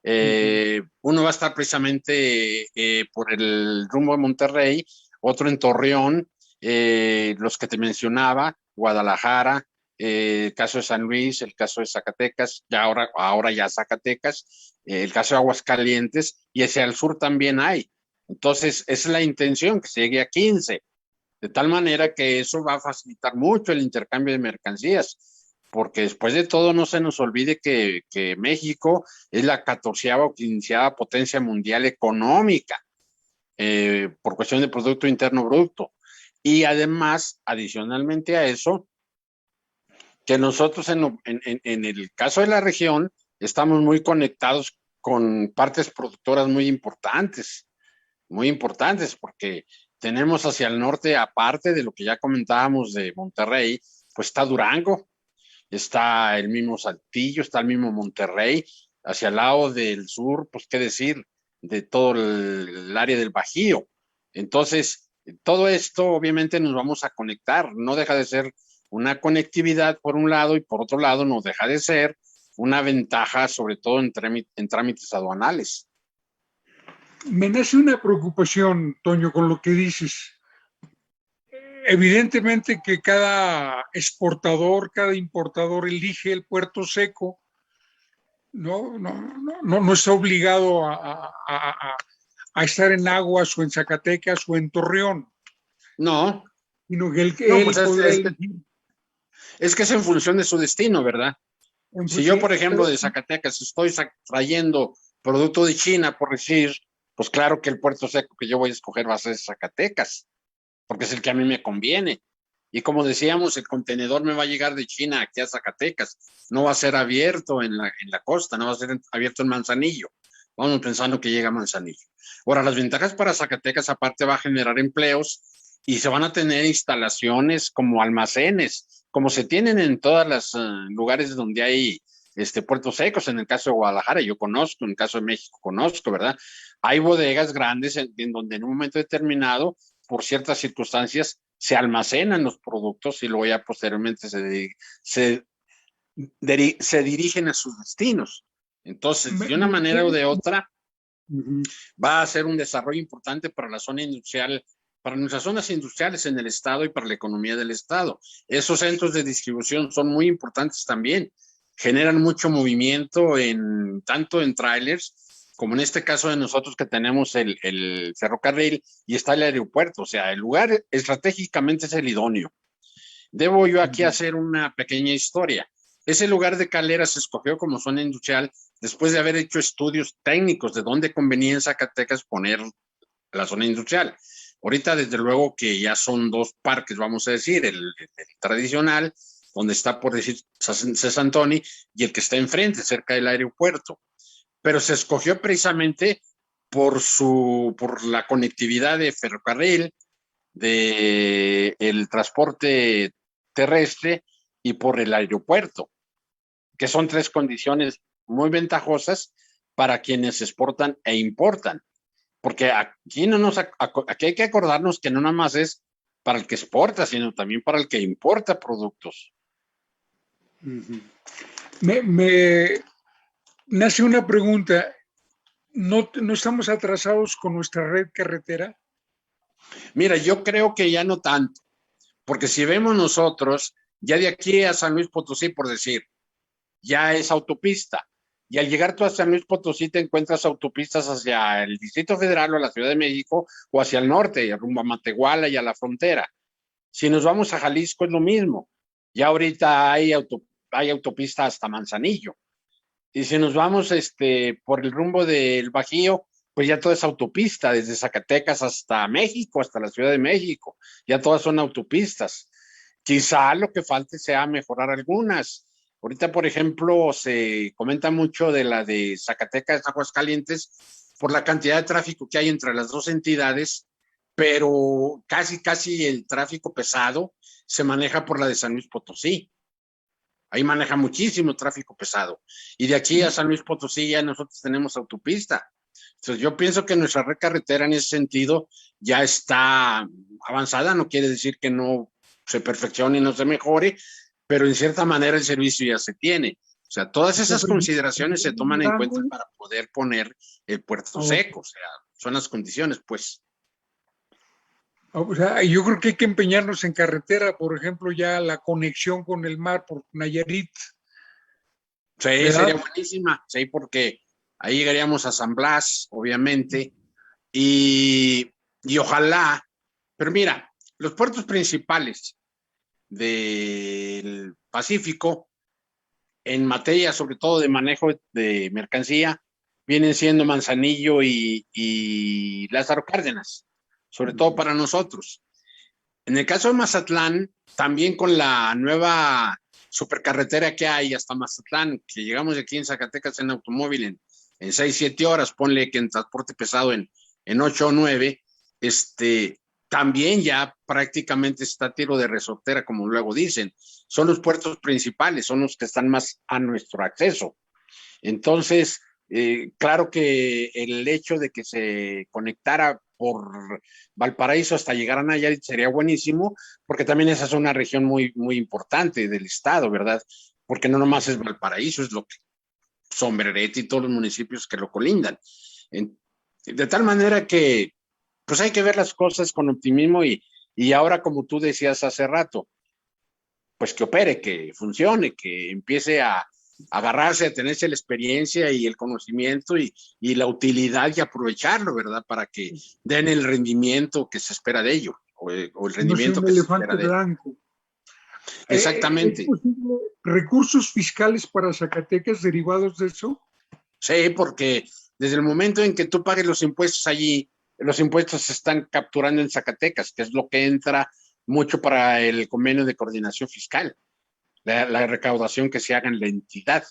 Uno va a estar precisamente por el rumbo de Monterrey, otro en Torreón, los que te mencionaba, Guadalajara, el caso de San Luis, el caso de Zacatecas, ya ahora ya Zacatecas, el caso de Aguascalientes, y hacia el sur también hay. Entonces, esa es la intención, que se llegue a 15, de tal manera que eso va a facilitar mucho el intercambio de mercancías, porque después de todo no se nos olvide que México es la 14ª o 15ª potencia mundial económica por cuestión de Producto Interno Bruto. Y además, adicionalmente a eso, que nosotros en el caso de la región estamos muy conectados con partes productoras muy importantes, porque tenemos hacia el norte, aparte de lo que ya comentábamos de Monterrey, pues está Durango, está el mismo Saltillo, está el mismo Monterrey, hacia el lado del sur, pues qué decir, de todo el área del Bajío. Entonces, todo esto obviamente nos vamos a conectar, no deja de ser una conectividad por un lado y por otro lado no deja de ser una ventaja, sobre todo en trámites aduanales. Me nace una preocupación, Toño, con lo que dices. Evidentemente que cada exportador, cada importador elige el puerto seco, no está obligado a estar en Aguas o en Zacatecas o en Torreón, No, sino que no, pues él podrá elegir. es que es en función de su destino, ¿verdad? Si yo, por ejemplo, de Zacatecas estoy trayendo producto de China, por decir, pues claro que el puerto seco que yo voy a escoger va a ser Zacatecas, porque es el que a mí me conviene. Y como decíamos, el contenedor me va a llegar de China aquí a Zacatecas, no va a ser abierto en la costa, no va a ser abierto en Manzanillo. Vamos pensando que llega a Manzanillo. Ahora, las ventajas para Zacatecas, aparte, va a generar empleos y se van a tener instalaciones como almacenes, como se tienen en todos los lugares donde hay puertos secos. En el caso de Guadalajara, yo conozco, en el caso de México, conozco, ¿verdad? Hay bodegas grandes en donde en un momento determinado, por ciertas circunstancias, se almacenan los productos y luego ya posteriormente se dirigen a sus destinos. Entonces, de una manera o de otra, va a ser un desarrollo importante para la zona industrial, para nuestras zonas industriales en el estado y para la economía del estado. Esos centros de distribución son muy importantes también. Generan mucho movimiento tanto en trailers como en este caso de nosotros que tenemos el ferrocarril y está el aeropuerto. O sea, el lugar estratégicamente es el idóneo. Debo yo aquí hacer una pequeña historia. Ese lugar de Calera se escogió como zona industrial después de haber hecho estudios técnicos de dónde convenía en Zacatecas poner la zona industrial. Ahorita, desde luego que ya son dos parques, vamos a decir, el tradicional, donde está, por decir, Sesantoni, y el que está enfrente, cerca del aeropuerto. Pero se escogió precisamente por la conectividad de ferrocarril, de el transporte terrestre y por el aeropuerto, que son tres condiciones muy ventajosas para quienes exportan e importan. Porque aquí, aquí hay que acordarnos que no nada más es para el que exporta, sino también para el que importa productos. Me nace una pregunta. ¿No estamos atrasados con nuestra red carretera? Mira, yo creo que ya no tanto, porque si vemos nosotros, ya de aquí a San Luis Potosí, por decir, ya es autopista. Y al llegar tú a San Luis Potosí te encuentras autopistas hacia el Distrito Federal o la Ciudad de México o hacia el norte, rumbo a Matehuala y a la frontera. Si nos vamos a Jalisco es lo mismo. Ya ahorita hay autopista hasta Manzanillo. Y si nos vamos por el rumbo del Bajío, pues ya todo es autopista, desde Zacatecas hasta México, hasta la Ciudad de México. Ya todas son autopistas. Quizá lo que falte sea mejorar algunas. Ahorita, por ejemplo, se comenta mucho de la de Zacatecas, Aguascalientes, por la cantidad de tráfico que hay entre las dos entidades, pero casi el tráfico pesado se maneja por la de San Luis Potosí. Ahí maneja muchísimo tráfico pesado. Y de aquí a San Luis Potosí ya nosotros tenemos autopista. Entonces yo pienso que nuestra red carretera en ese sentido ya está avanzada. No quiere decir que no se perfeccione y no se mejore, pero en cierta manera el servicio ya se tiene. O sea, todas esas consideraciones se toman en cuenta para poder poner el puerto seco. O sea, son las condiciones, pues. O sea, yo creo que hay que empeñarnos en carretera, por ejemplo, ya la conexión con el mar por Nayarit. Sí, ¿verdad? Sería buenísima, sí, porque ahí llegaríamos a San Blas, obviamente, y ojalá, pero mira, los puertos principales del Pacífico, en materia sobre todo de manejo de mercancía, vienen siendo Manzanillo y Lázaro Cárdenas, sobre todo para nosotros. En el caso de Mazatlán, también con la nueva supercarretera que hay hasta Mazatlán, que llegamos de aquí en Zacatecas en automóvil en 6-7 horas, ponle que en transporte pesado en 8 o 9, también ya prácticamente está tiro de resortera, como luego dicen. Son los puertos principales, son los que están más a nuestro acceso. Entonces, claro que el hecho de que se conectara por Valparaíso hasta llegar a Nayarit sería buenísimo, porque también esa es una región muy, muy importante del estado, ¿verdad? Porque no nomás es Valparaíso, es lo que Sombrerete y todos los municipios que lo colindan. De tal manera que, pues hay que ver las cosas con optimismo y ahora, como tú decías hace rato, pues que opere, que funcione, que empiece a agarrarse, a tenerse la experiencia y el conocimiento y la utilidad y aprovecharlo, ¿verdad? Para que den el rendimiento que se espera de ello, o el rendimiento no que se elefante espera de blanco. ello. Exactamente. ¿Es posible recursos fiscales para Zacatecas derivados de eso? Sí, porque desde el momento en que tú pagues los impuestos allí, los impuestos se están capturando en Zacatecas, que es lo que entra mucho para el convenio de coordinación fiscal. La recaudación que se haga en la entidad.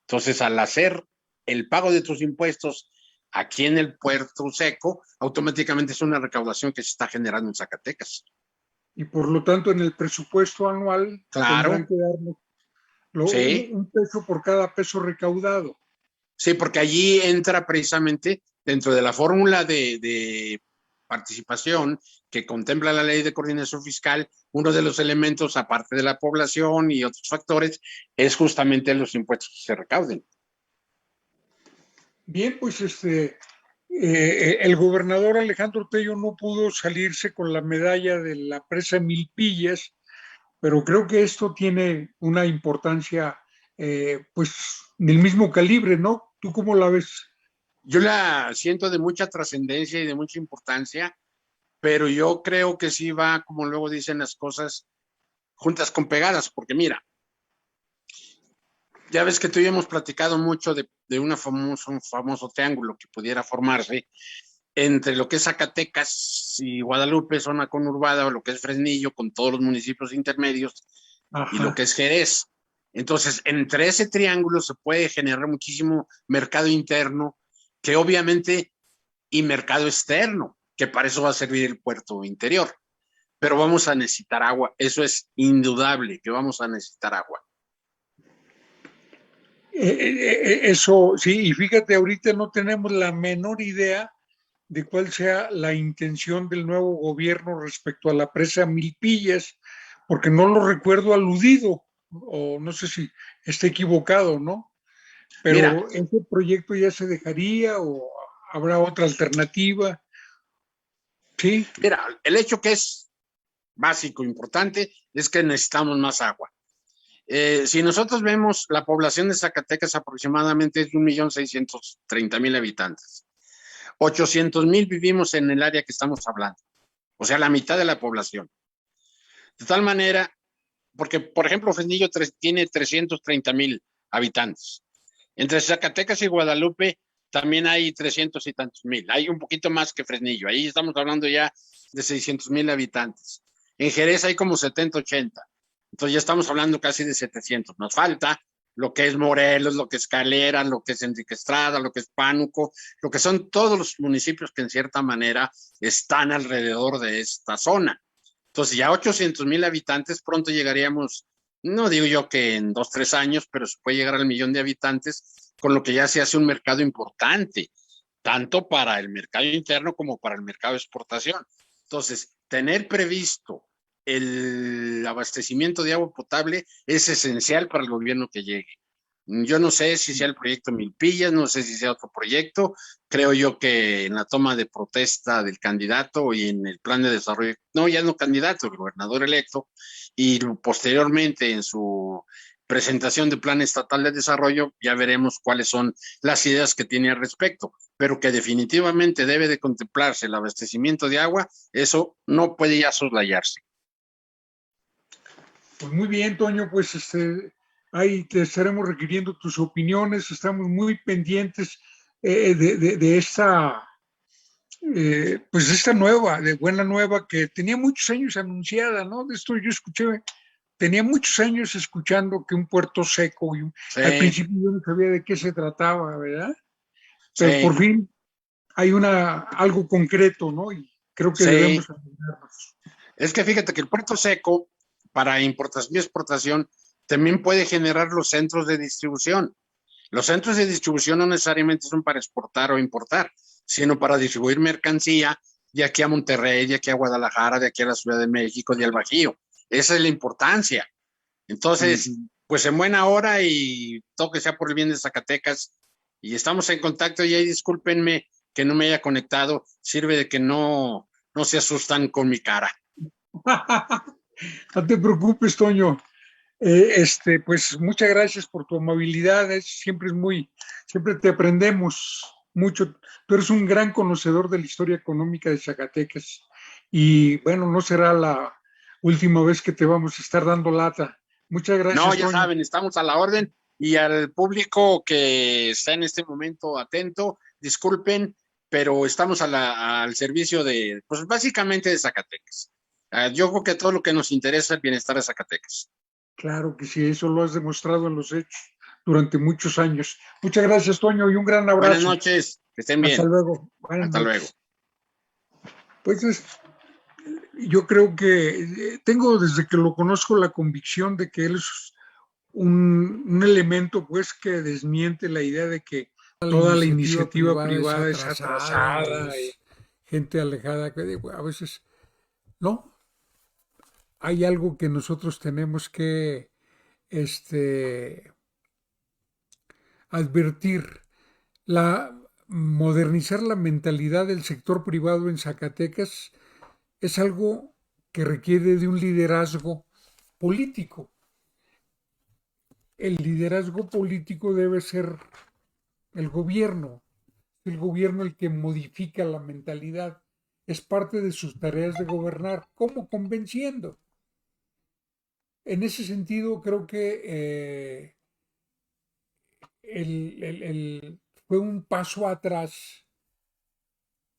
Entonces, al hacer el pago de tus impuestos aquí en el puerto seco, automáticamente es una recaudación que se está generando en Zacatecas. Y por lo tanto, en el presupuesto anual, claro, tendrán que darnos sí, un peso por cada peso recaudado. Sí, porque allí entra precisamente dentro de la fórmula de participación que contempla la ley de coordinación fiscal, uno de los elementos, aparte de la población y otros factores, es justamente los impuestos que se recauden. Bien, pues el gobernador Alejandro Tello no pudo salirse con la medalla de la presa Milpillas, pero creo que esto tiene una importancia, pues, del mismo calibre, ¿no? ¿Tú cómo la ves? Yo la siento de mucha trascendencia y de mucha importancia, pero yo creo que sí va, como luego dicen las cosas, juntas con pegadas, porque mira, ya ves que tú y yo hemos platicado mucho de un famoso triángulo que pudiera formarse entre lo que es Zacatecas y Guadalupe, zona conurbada, o lo que es Fresnillo, con todos los municipios intermedios, y lo que es Jerez. Entonces, entre ese triángulo se puede generar muchísimo mercado interno, que obviamente, y mercado externo, que para eso va a servir el puerto interior. pero vamos a necesitar agua. Eso es indudable, que vamos a necesitar agua. Eso, sí, y fíjate, ahorita no tenemos la menor idea de cuál sea la intención del nuevo gobierno respecto a la presa Milpillas, porque no lo recuerdo aludido, o no sé si está equivocado, ¿no? Mira, Pero ¿ese proyecto ya se dejaría o habrá otra alternativa? Sí, mira, el hecho que es básico, importante, es que necesitamos más agua. Si nosotros vemos la población de Zacatecas aproximadamente es de 1.630.000 habitantes. 800.000 vivimos en el área que estamos hablando, o sea, la mitad de la población. De tal manera, porque, por ejemplo, Fresnillo tiene 330.000 habitantes. Entre Zacatecas y Guadalupe también hay 300 y tantos mil. Hay un poquito más que Fresnillo. Ahí estamos hablando ya de 600.000 habitantes. En Jerez hay como 70, 80. Entonces ya estamos hablando casi de 700. Nos falta lo que es Morelos, lo que es Calera, lo que es Enrique Estrada, lo que es Pánuco, lo que son todos los municipios que en cierta manera están alrededor de esta zona. Entonces ya 800.000 habitantes, pronto llegaríamos, no digo yo que en 2, 3 años, pero se puede llegar al millón de habitantes, con lo que ya se hace un mercado importante, tanto para el mercado interno como para el mercado de exportación. Entonces, tener previsto el abastecimiento de agua potable es esencial para el gobierno que llegue. Yo no sé si sea el proyecto Milpillas, no sé si sea otro proyecto. Creo yo que en la toma de protesta del candidato y en el plan de desarrollo, no, ya no candidato, el gobernador electo, y posteriormente en su presentación de plan estatal de desarrollo, ya veremos cuáles son las ideas que tiene al respecto, pero que definitivamente debe de contemplarse el abastecimiento de agua, eso no puede ya soslayarse. pues muy bien, Toño, pues ahí te estaremos requiriendo tus opiniones, estamos muy pendientes de esta, pues esta nueva, de buena nueva, que tenía muchos años anunciada, ¿no? De esto yo escuché, tenía muchos años escuchando que un puerto seco, al Sí, principio yo no sabía de qué se trataba, ¿verdad? Pero por sí, fin hay algo concreto, ¿no? Y creo que sí. debemos ayudarnos. Es que fíjate que el puerto seco para importación y exportación también puede generar los centros de distribución. Los centros de distribución no necesariamente son para exportar o importar, sino para distribuir mercancía de aquí a Monterrey, de aquí a Guadalajara, de aquí a la Ciudad de México, de al Bajío. Esa es la importancia. Entonces, Uh-huh. pues en buena hora y todo que sea por el bien de Zacatecas. Y estamos en contacto y ahí discúlpenme que no me haya conectado. Sirve de que no se asustan con mi cara. No te preocupes, Toño. Pues muchas gracias por tu amabilidad. Siempre te aprendemos mucho. Tú eres un gran conocedor de la historia económica de Zacatecas. Y bueno, no será la última vez que te vamos a estar dando lata. Muchas No, gracias, ya Toño. saben, estamos a la orden y al público que está en este momento atento, disculpen, pero estamos al servicio de, pues básicamente de Zacatecas. Yo creo que todo lo que nos interesa es el bienestar de Zacatecas. Claro que sí, eso lo has demostrado en los hechos durante muchos años. Muchas gracias, Toño, y un gran Buenas abrazo. noches, que estén Hasta bien. luego. Buenas Hasta luego. noches. Pues yo creo que tengo desde que lo conozco la convicción de que él es un elemento pues que desmiente la idea de que La toda la iniciativa iniciativa privada es privada es atrasada, atrasada. es gente alejada, que a veces no. Hay algo que nosotros tenemos que este, advertir. Modernizar la mentalidad del sector privado en Zacatecas es algo que requiere de un liderazgo político. El liderazgo político debe ser el gobierno el que modifica la mentalidad, es parte de sus tareas de gobernar. ¿Cómo? Convenciendo. En ese sentido, creo que fue un paso atrás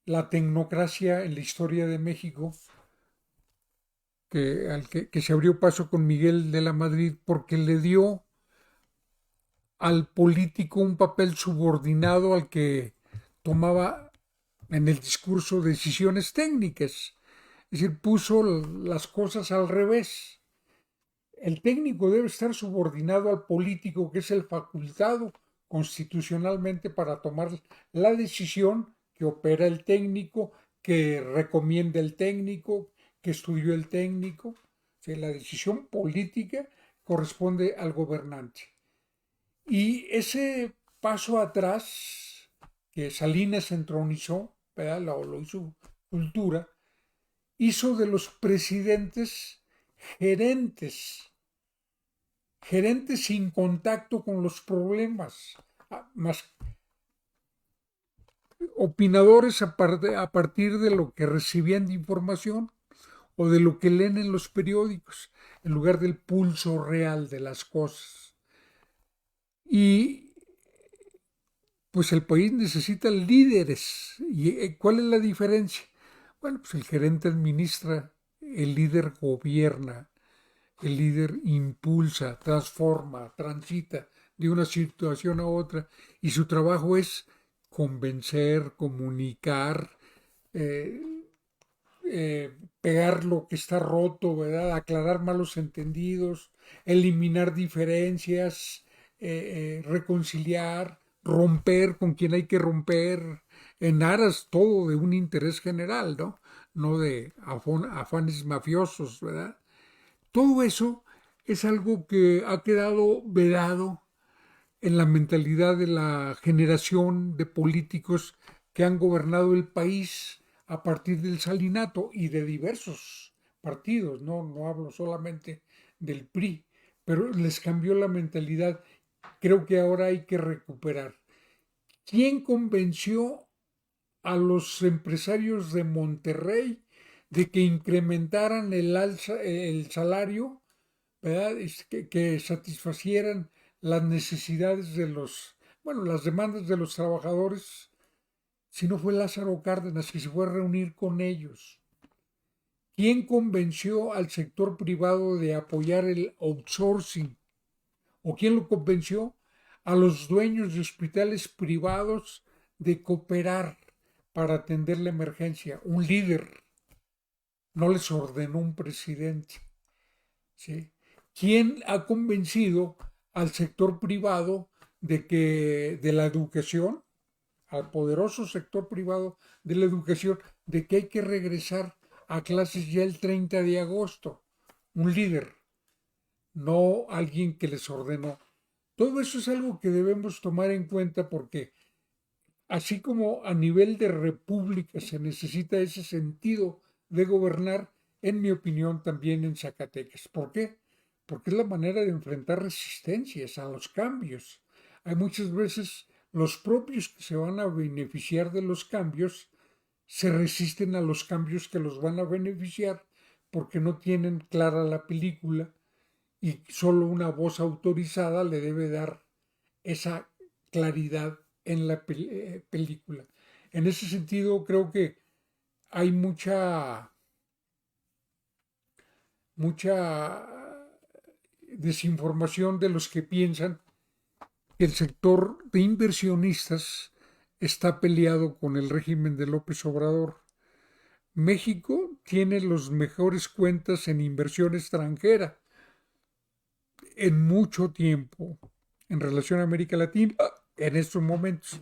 la tecnocracia en la historia de México, que se abrió paso con Miguel de la Madrid, porque le dio al político un papel subordinado al que tomaba en el discurso decisiones técnicas. Es decir, puso las cosas al revés. El técnico debe estar subordinado al político, que es el facultado constitucionalmente para tomar la decisión que opera el técnico, que recomienda el técnico, que estudió el técnico. O sea, la decisión política corresponde al gobernante. Y ese paso atrás que Salinas entronizó, ¿verdad? Lo hizo cultura, hizo de los presidentes gerentes, gerentes sin contacto con los problemas, más opinadores a partir de lo que recibían de información o de lo que leen en los periódicos, en lugar del pulso real de las cosas. Y pues el país necesita líderes. ¿Y cuál es la diferencia? Bueno, pues el gerente administra, el líder gobierna, el líder impulsa, transforma, transita de una situación a otra y su trabajo es convencer, comunicar, eh, pegar lo que está roto, ¿verdad? Aclarar malos entendidos, eliminar diferencias, reconciliar, romper con quien hay que romper, en aras todo de un interés general, ¿no? No de afanes mafiosos, ¿verdad? Todo eso es algo que ha quedado vedado en la mentalidad de la generación de políticos que han gobernado el país a partir del salinato y de diversos partidos, no hablo solamente del PRI, pero les cambió la mentalidad. Creo que ahora hay que recuperar. ¿Quién convenció a los empresarios de Monterrey de que incrementaran el salario, ¿verdad? Que satisfacieran las necesidades de las demandas de los trabajadores, si no fue Lázaro Cárdenas, que se fue a reunir con ellos? ¿Quién convenció al sector privado de apoyar el outsourcing? ¿O quién lo convenció a los dueños de hospitales privados de cooperar para atender la emergencia? Un líder. No les ordenó un presidente. ¿Sí? ¿Quién ha convencido al sector privado de la educación, al poderoso sector privado de la educación, de que hay que regresar a clases ya el 30 de agosto? Un líder, no alguien que les ordenó. Todo eso es algo que debemos tomar en cuenta porque así como a nivel de república se necesita ese sentido de gobernar, en mi opinión también en Zacatecas. ¿Por qué? Porque es la manera de enfrentar resistencias a los cambios. Hay muchas veces los propios que se van a beneficiar de los cambios se resisten a los cambios que los van a beneficiar porque no tienen clara la película y solo una voz autorizada le debe dar esa claridad en la película. En ese sentido, creo que hay mucha desinformación de los que piensan que el sector de inversionistas está peleado con el régimen de López Obrador. México tiene las mejores cuentas en inversión extranjera en mucho tiempo en relación a América Latina en estos momentos,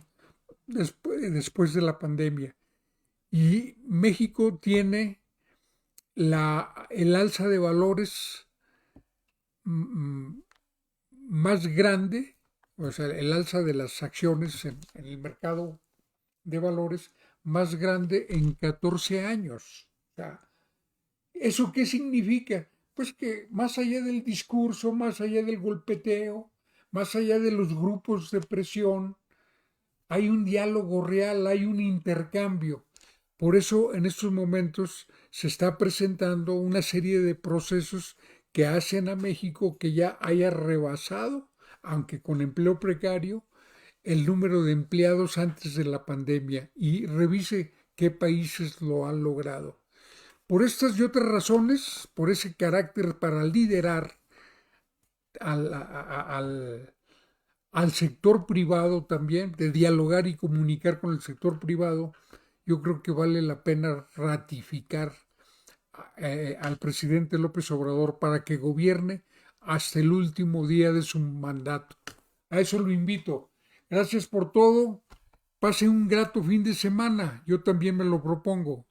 después de la pandemia. Y México tiene el alza de valores más grande, o sea, el alza de las acciones en el mercado de valores más grande en 14 años. O sea, ¿eso qué significa? Pues que más allá del discurso, más allá del golpeteo, más allá de los grupos de presión, hay un diálogo real, hay un intercambio. Por eso en estos momentos se está presentando una serie de procesos que hacen a México que ya haya rebasado, aunque con empleo precario, el número de empleados antes de la pandemia, y revise qué países lo han logrado. Por estas y otras razones, por ese carácter para liderar al sector privado también, de dialogar y comunicar con el sector privado, yo creo que vale la pena ratificar al presidente López Obrador para que gobierne hasta el último día de su mandato. A eso lo invito. Gracias por todo. Pase un grato fin de semana. Yo también me lo propongo.